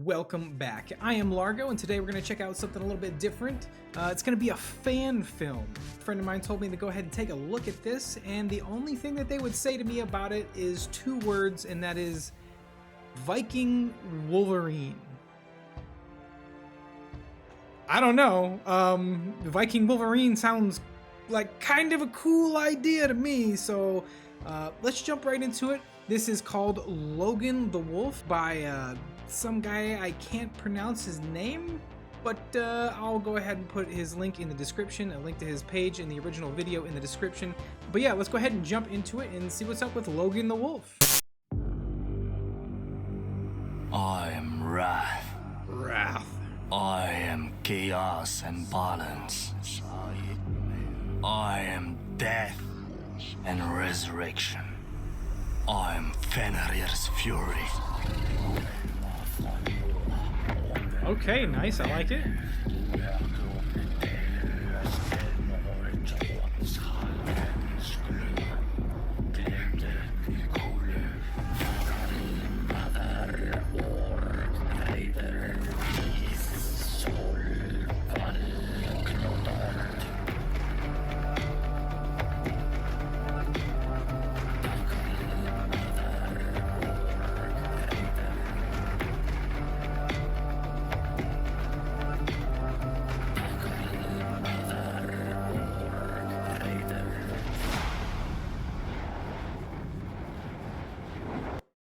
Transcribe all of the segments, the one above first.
Welcome back. I am Largo, and today we're going to check out something a little bit different. It's going to be a fan film. A friend of mine told me to go ahead and take a look at this, and the only thing that they would say to me about it is two words, and that is Viking Wolverine. I don't know. Viking Wolverine sounds like kind of a cool idea to me, so let's jump right into it. This is called Logan the Wolf by some guy, I can't pronounce his name, but I'll go ahead and put his link in the description, a link to his page in the original video in the description. But yeah, let's go ahead and jump into it and see what's up with Logan the Wolf. I am Wrath. Wrath. I am chaos and balance. I am death and resurrection. I am Fenrir's fury. Okay, nice, I like it.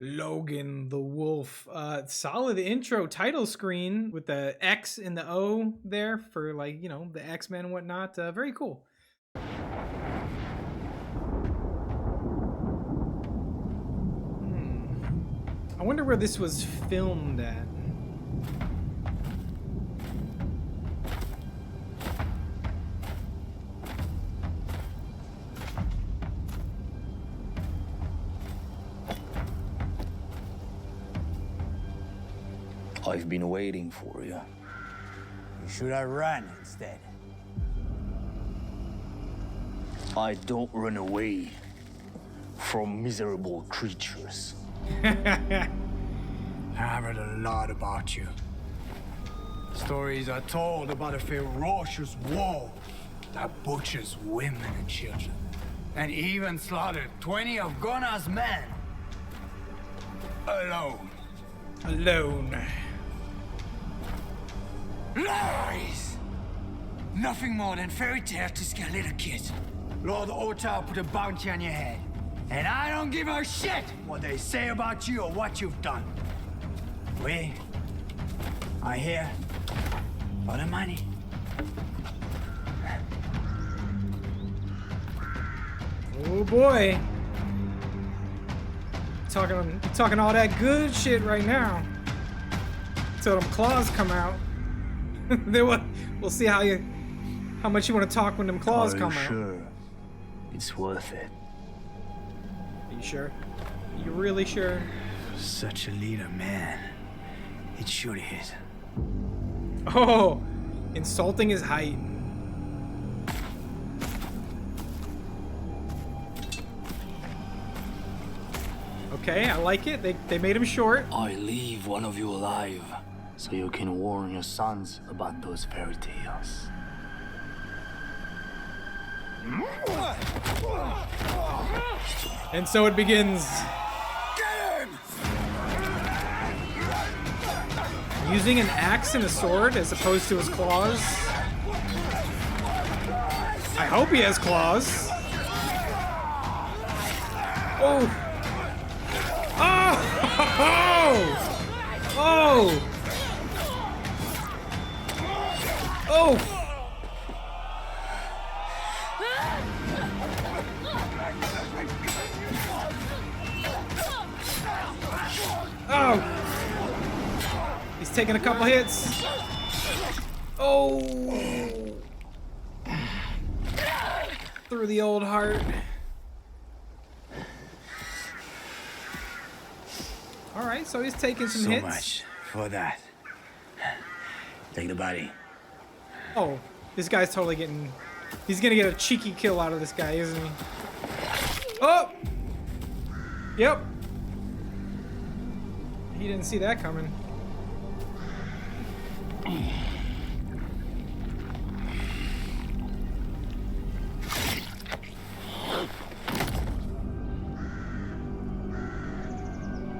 Logan the Wolf. Solid intro title screen with the X and the O there for, like, you know, the X-Men and whatnot. Very cool. I wonder where this was filmed at. I've been waiting for you. You should have run instead. I don't run away from miserable creatures. I heard a lot about you. Stories are told about a ferocious wolf that butchers women and children, and even slaughtered 20 of Gunnar's men. Alone. Alone. Lies! Nothing more than fairy tales to scare little kids. Lord Ottar put a bounty on your head, and I don't give a shit what they say about you or what you've done. We are here for the money. Oh boy. Talking all that good shit right now. Till them claws come out. We'll see how much you want to talk when them claws come out. Sure, it's worth it. Are you sure? You really sure? Such a leader, man. It sure is. Oh, insulting his height. Okay, I like it. They made him short. I leave one of you alive, so you can warn your sons about those fairy tales. And so it begins. Get him! Using an axe and a sword as opposed to his claws. I hope he has claws. Oh! Oh! Oh! Oh! Oh! He's taking a couple hits. Oh! Through the old heart. All right, so he's taking some hits. So much for that. Take the body. Oh, this guy's totally getting... He's gonna get a cheeky kill out of this guy, isn't he? Oh! Yep. He didn't see that coming.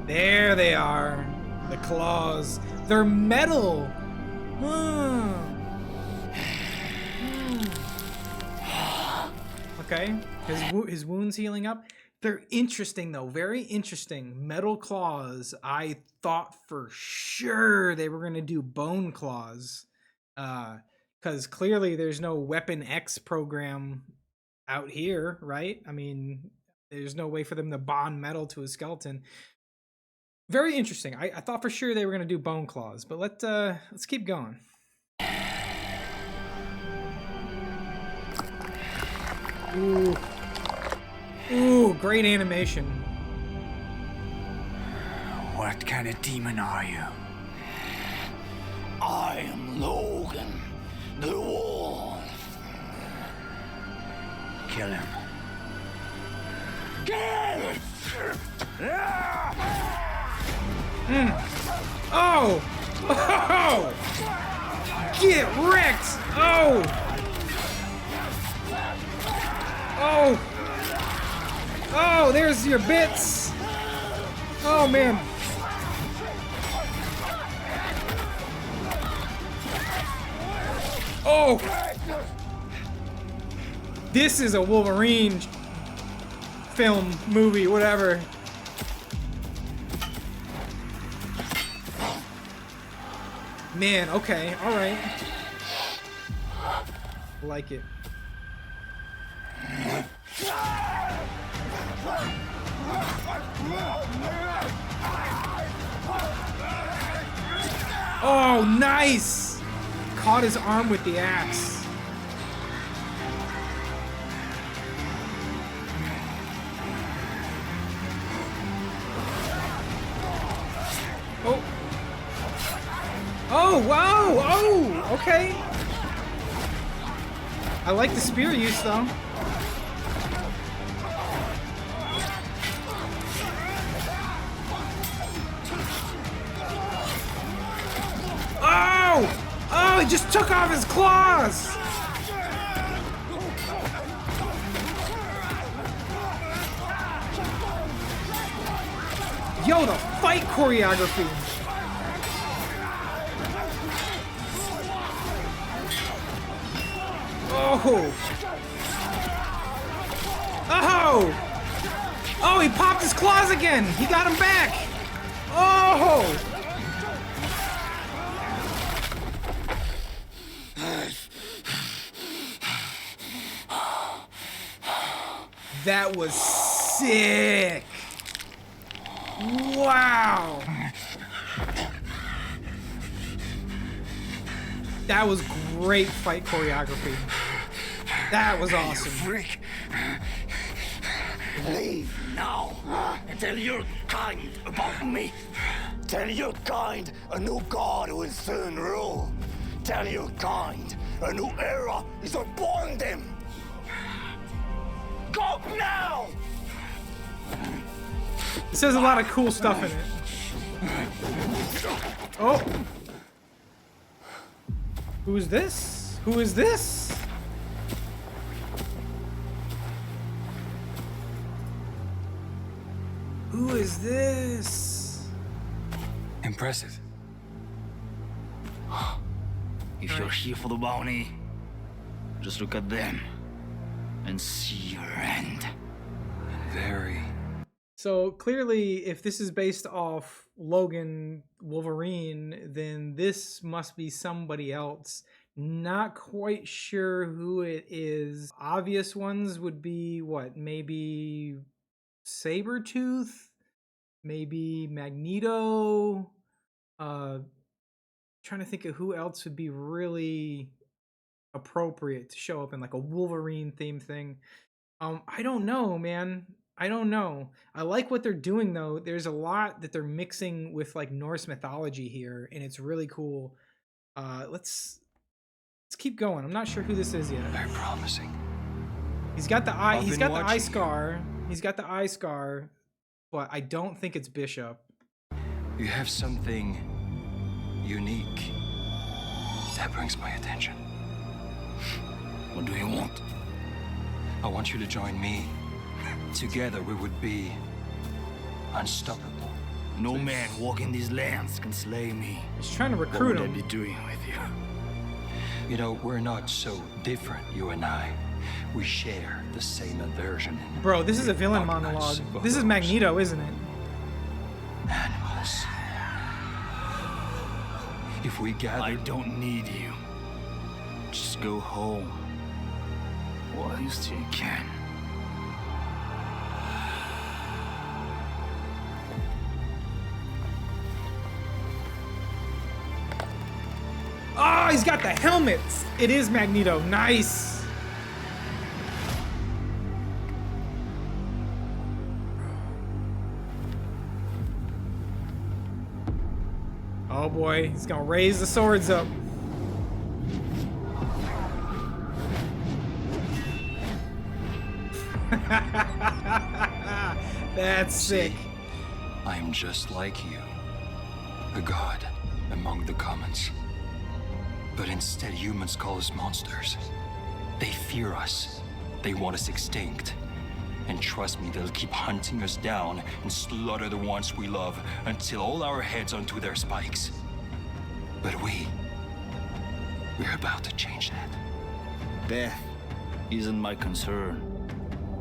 There they are. The claws. They're metal. Hmm. Okay. His wounds healing up. They're interesting though. Very interesting. Metal claws. I thought for sure they were gonna do bone claws. Because clearly there's no Weapon X program out here, right? I mean, there's no way for them to bond metal to a skeleton. Very interesting. I thought for sure they were gonna do bone claws, but let's keep going. Ooh. Ooh, great animation. What kind of demon are you? I am Logan, the wolf. Kill him. Oh! Oh! Get wrecked! Oh! Oh! Oh, there's your bits! Oh, man. Oh! This is a Wolverine film, movie, whatever. Man, okay, alright. Like it. Oh, nice! Caught his arm with the axe. Oh. Oh, wow! Oh, okay. I like the spear use, though. Oh! Oh, he just took off his claws! Yo, the fight choreography! Oh! Oh! Oh, he popped his claws again! He got him back! Oh! That was sick! Wow! That was great fight choreography. That was awesome. Freak. Leave now and tell your kind about me. Tell your kind a new god will soon rule. Tell your kind a new era is upon them. Go now! It says a lot of cool stuff in it. Oh! Who is this? Who is this? Who is this? Impressive. If you're here for the bounty, just look at them and see your end. Very. So clearly, if this is based off Logan Wolverine, then this must be somebody else. Not quite sure who it is. Obvious ones would be what? Maybe Sabretooth? Maybe Magneto? Trying to think of who else would be really appropriate to show up in like a Wolverine theme thing. I don't know, man. I don't know. I like what they're doing though. There's a lot that they're mixing with like Norse mythology here, and it's really cool. Let's keep going. I'm not sure who this is yet. Very promising. He's got the eye. He's got the eye watching scar. He's got the eye scar, but I don't think it's Bishop. You have something unique. that brings my attention. What do you want? I want you to join me. Together we would be unstoppable. No man walking these lands can slay me. He's trying to What recruit would I him. be doing with you? You know, we're not so different, you and I. We share the same aversion. Bro, this is a villain Organize monologue. This is others. Magneto, isn't it? Animals. If we gather... I don't need you. Just go home. While you still can. Oh, he's got the helmet. It is Magneto. Nice. Oh boy, he's gonna raise the swords up. That's sick. I am just like you. A god among the commons. But instead humans call us monsters. They fear us. They want us extinct. And trust me, they'll keep hunting us down and slaughter the ones we love until all our heads onto their spikes. But we're about to change that. Death isn't my concern.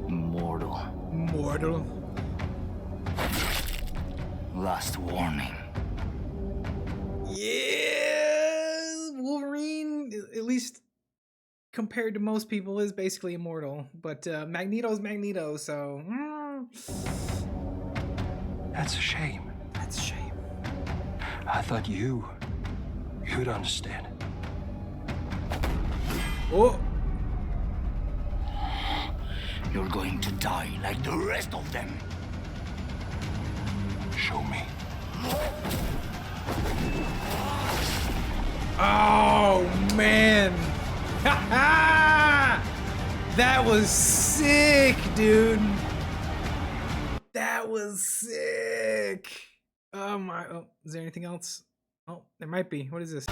Mortal. Mortal. Last warning. Yeah, Wolverine, at least compared to most people, is basically immortal. But Magneto's Magneto, so That's a shame. that's a shame. I thought you'd understand. Oh, You're going to die like the rest of them. Show me. oh man, that was sick, dude. That was sick. Oh my! Oh, is there anything else? Oh, there might be. What is this?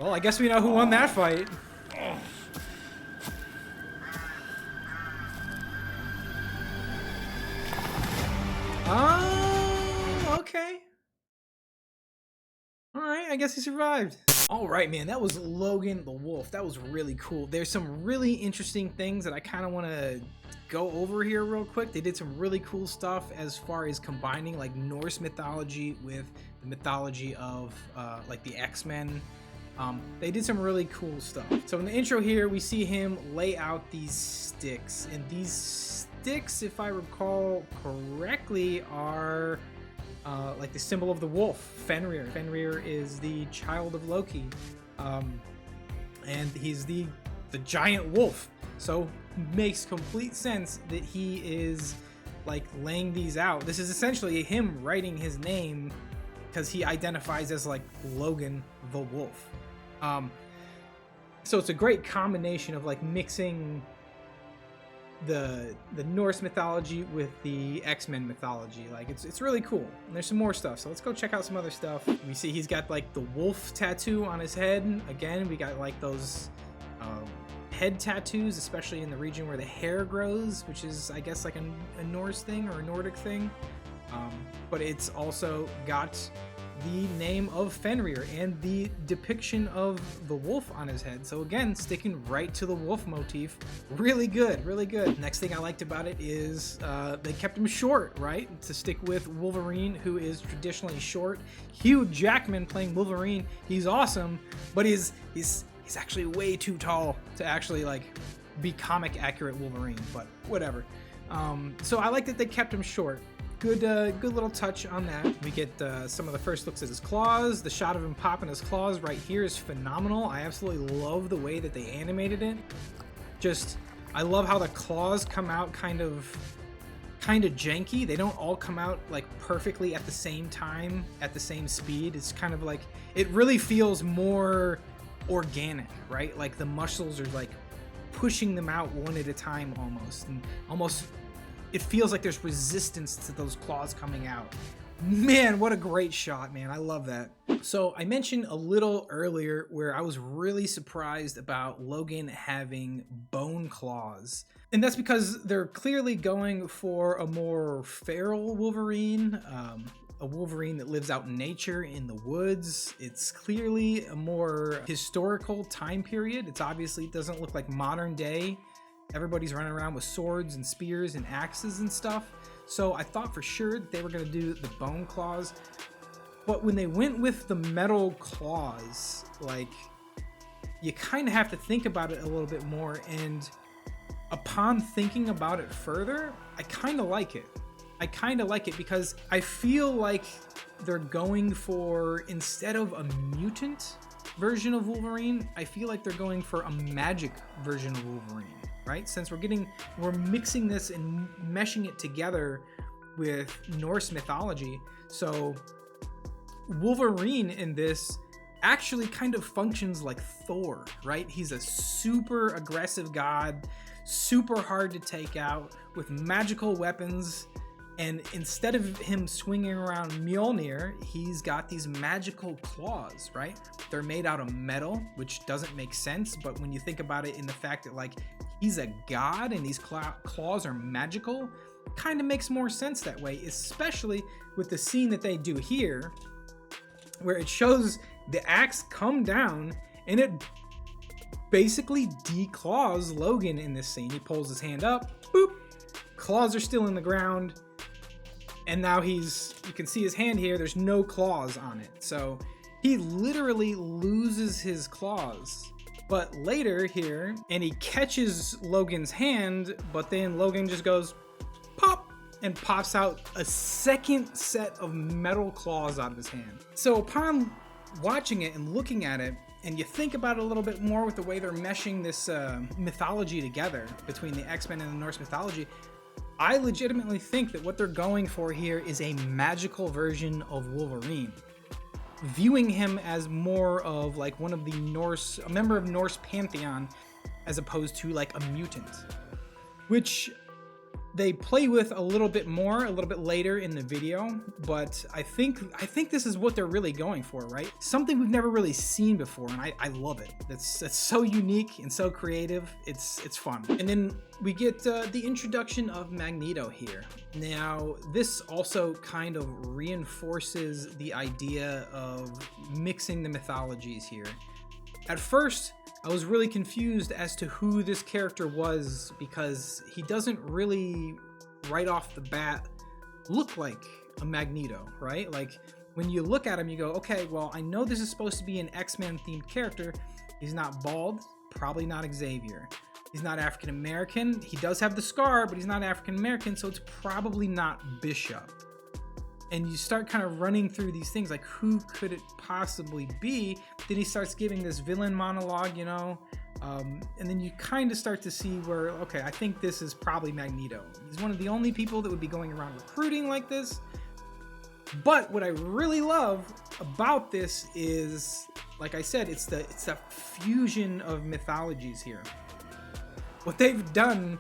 Well, I guess we know who won that fight. Oh, okay. All right, I guess he survived. All right, man, that was Logan the Wolf. That was really cool. There's some really interesting things that I kind of want to go over here real quick. They did some really cool stuff as far as combining like Norse mythology with the mythology of like the X-Men. They did some really cool stuff. So in the intro here, we see him lay out these sticks, and these sticks, if I recall correctly, are like the symbol of the wolf, Fenrir. Fenrir is the child of Loki, and he's the giant wolf. So makes complete sense that he is like laying these out. This is essentially him writing his name because he identifies as like Logan the Wolf. So it's a great combination of like mixing the Norse mythology with the X-Men mythology. Like it's really cool. And there's some more stuff, so let's go check out some other stuff. We see he's got like the wolf tattoo on his head. Again, we got like those head tattoos, especially in the region where the hair grows, which is I guess like a Norse thing or a Nordic thing. But it's also got the name of Fenrir and the depiction of the wolf on his head. So again, sticking right to the wolf motif. Really good, really good. Next thing I liked about it is they kept him short, right? To stick with Wolverine, who is traditionally short. Hugh Jackman playing Wolverine, he's awesome, but he's actually way too tall to actually like be comic accurate Wolverine, but whatever. So I like that they kept him short. Good little touch on that. We get some of the first looks at his claws. The shot of him popping his claws right here is phenomenal. I absolutely love the way that they animated it. I love how the claws come out kind of janky. They don't all come out like perfectly at the same time, at the same speed. It's kind of like, it really feels more organic, right? Like the muscles are like pushing them out one at a time almost, and almost it feels like there's resistance to those claws coming out. Man, what a great shot, man. I love that. So I mentioned a little earlier where I was really surprised about Logan having bone claws. And that's because they're clearly going for a more feral Wolverine, a Wolverine that lives out in nature in the woods. It's clearly a more historical time period. It doesn't look like modern day. Everybody's running around with swords and spears and axes and stuff. So I thought for sure that they were going to do the bone claws. But when they went with the metal claws, like, you kind of have to think about it a little bit more. And upon thinking about it further, I kind of like it. I kind of like it because I feel like they're going for, instead of a mutant version of Wolverine, I feel like they're going for a magic version of Wolverine, right? Since we're mixing this and meshing it together with Norse mythology. So Wolverine in this actually kind of functions like Thor, right? He's a super aggressive god, super hard to take out with magical weapons. And instead of him swinging around Mjolnir, he's got these magical claws, right? They're made out of metal, which doesn't make sense. But when you think about it in the fact that, like, he's a god and these claws are magical, kind of makes more sense that way, especially with the scene that they do here, where it shows the axe come down and it basically declaws Logan in this scene. He pulls his hand up, boop, claws are still in the ground. And now you can see his hand here, there's no claws on it. So he literally loses his claws. But later here, and he catches Logan's hand, but then Logan just goes pop and pops out a second set of metal claws out of his hand. So upon watching it and looking at it, and you think about it a little bit more with the way they're meshing this mythology together between the X-Men and the Norse mythology, I legitimately think that what they're going for here is a magical version of Wolverine. Viewing him as more of like one of the a member of Norse pantheon, as opposed to like a mutant. Which they play with a little bit later in the video, but I think this is what they're really going for, right? Something we've never really seen before, and I love it. That's so unique and so creative. It's fun. And then we get the introduction of Magneto here. Now, this also kind of reinforces the idea of mixing the mythologies here. At first, I was really confused as to who this character was because he doesn't really, right off the bat, look like a Magneto, right? Like, when you look at him, you go, okay, well, I know this is supposed to be an X-Men themed character. He's not bald, probably not Xavier. He's not African American. He does have the scar, but he's not African American, so it's probably not Bishop. And you start kind of running through these things, like, who could it possibly be? Then he starts giving this villain monologue, you know, and then you kind of start to see where, okay, I think this is probably Magneto. He's one of the only people that would be going around recruiting like this. But what I really love about this is, like I said, it's the fusion of mythologies here. What they've done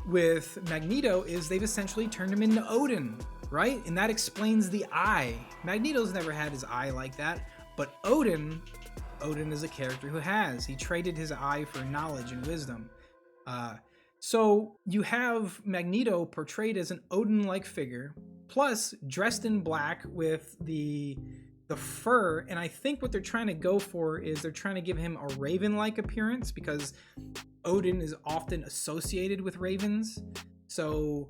with Magneto is they've essentially turned him into Odin, right? And that explains the eye. Magneto's never had his eye like that, but Odin is a character who has. He traded his eye for knowledge and wisdom. So you have Magneto portrayed as an Odin-like figure, plus dressed in black with the fur, and I think what they're trying to go for is they're trying to give him a raven-like appearance because Odin is often associated with ravens. So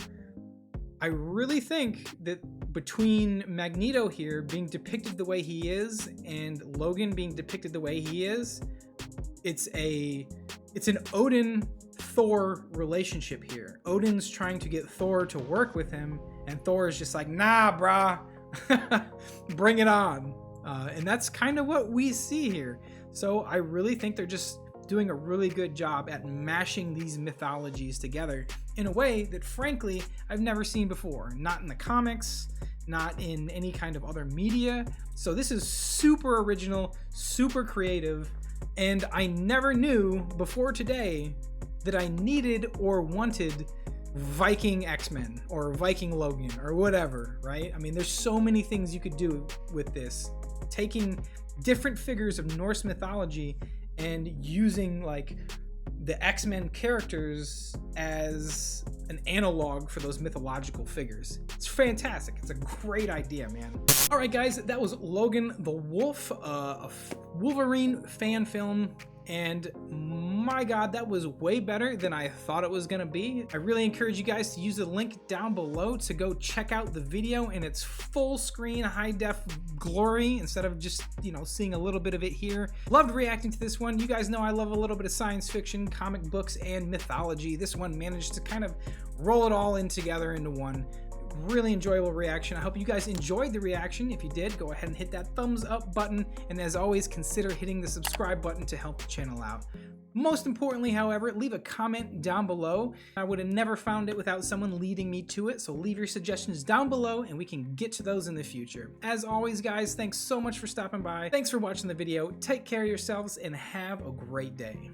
I really think that between Magneto here being depicted the way he is and Logan being depicted the way he is, it's an Odin-Thor relationship here. Odin's trying to get Thor to work with him, and Thor is just like, nah, brah, bring it on. And that's kind of what we see here. So I really think they're just doing a really good job at mashing these mythologies together in a way that, frankly, I've never seen before. Not in the comics, not in any kind of other media. So this is super original, super creative, and I never knew before today that I needed or wanted Viking X-Men or Viking Logan or whatever, right? I mean, there's so many things you could do with this. Taking different figures of Norse mythology and using like the X-Men characters as an analog for those mythological figures. It's fantastic. It's a great idea, man. All right, guys, that was Logan the Wolf, a Wolverine fan film. And my God, that was way better than I thought it was gonna be. I really encourage you guys to use the link down below to go check out the video in its full screen, high def glory, instead of just, you know, seeing a little bit of it here. Loved reacting to this one. You guys know I love a little bit of science fiction, comic books, and mythology. This one managed to kind of roll it all in together into one. Really enjoyable reaction. I hope you guys enjoyed the reaction. If you did, go ahead and hit that thumbs up button, and as always, consider hitting the subscribe button to help the channel out. Most importantly, however, leave a comment down below. I would have never found it without someone leading me to it, so leave your suggestions down below and we can get to those in the future. As always, guys, thanks so much for stopping by. Thanks for watching the video. Take care of yourselves and have a great day.